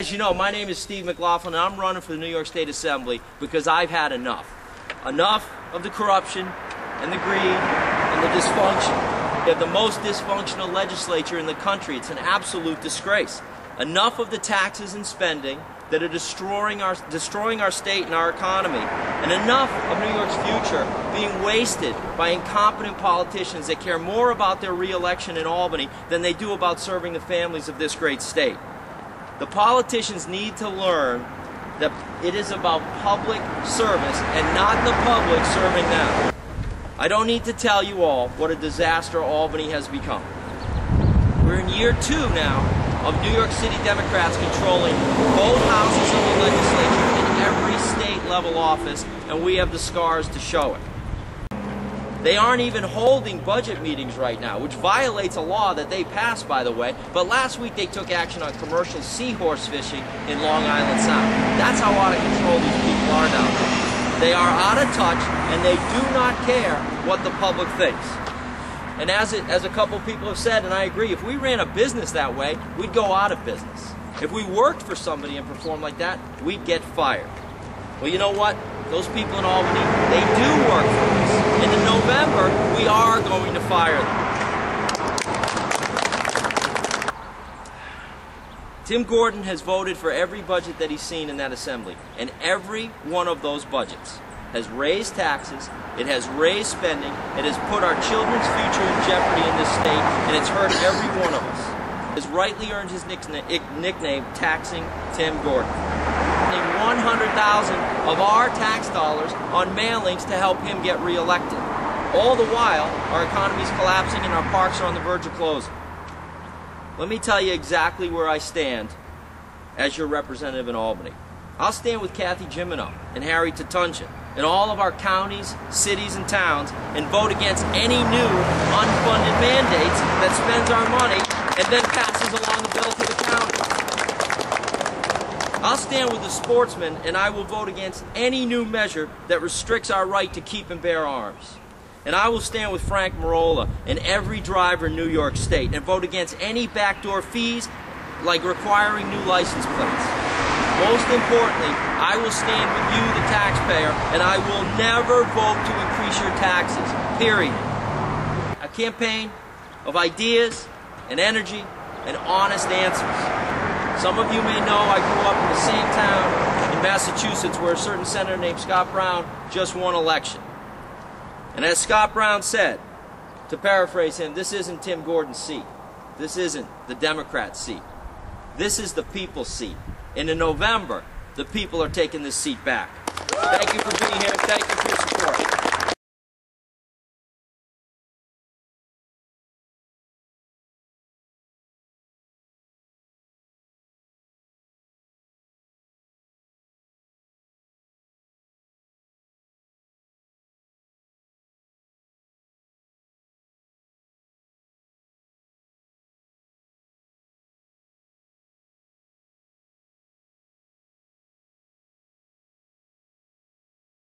As you know, my name is Steve McLaughlin, and I'm running for the New York State Assembly because I've had enough. Enough of the corruption and the greed and the dysfunction. We have the most dysfunctional legislature in the country. It's an absolute disgrace. Enough of the taxes and spending that are destroying our state and our economy. And enough of New York's future being wasted by incompetent politicians that care more about their re-election in Albany than they do about serving the families of this great state. The politicians need to learn that it is about public service and not the public serving them. I don't need to tell you all what a disaster Albany has become. We're in year 2 now of New York City Democrats controlling both houses of the legislature in every state-level office, and we have the scars to show it. They aren't even holding budget meetings right now, which violates a law that they passed, by the way, but last week they took action on commercial seahorse fishing in Long Island Sound. That's how out of control these people are now. They are out of touch, and they do not care what the public thinks. And as a couple people have said, and I agree, if we ran a business that way, we'd go out of business. If we worked for somebody and performed like that, we'd get fired. Well, you know what? Those people in Albany, they do work for us. And in November, we are going to fire them. Tim Gordon has voted for every budget that he's seen in that assembly. And every one of those budgets has raised taxes, it has raised spending, it has put our children's future in jeopardy in this state, and it's hurt every one of us. He has rightly earned his nickname, Taxing Tim Gordon. 100,000 of our tax dollars on mailings to help him get reelected. All the while, our economy is collapsing and our parks are on the verge of closing. Let me tell you exactly where I stand as your representative in Albany. I'll stand with Kathy Jimino and Harry Tatunjian in all of our counties, cities, and towns and vote against any new unfunded mandates that spends our money and then passes along the bill to the county. I'll stand with the sportsmen and I will vote against any new measure that restricts our right to keep and bear arms. And I will stand with Frank Marola and every driver in New York State and vote against any backdoor fees like requiring new license plates. Most importantly, I will stand with you, the taxpayer, and I will never vote to increase your taxes, period. A campaign of ideas and energy and honest answers. Some of you may know I grew up in the same town in Massachusetts where a certain senator named Scott Brown just won election. And as Scott Brown said, to paraphrase him, this isn't Tim Gordon's seat. This isn't the Democrat seat. This is the people's seat. And in November, the people are taking this seat back. Thank you for being here. Thank you for your support.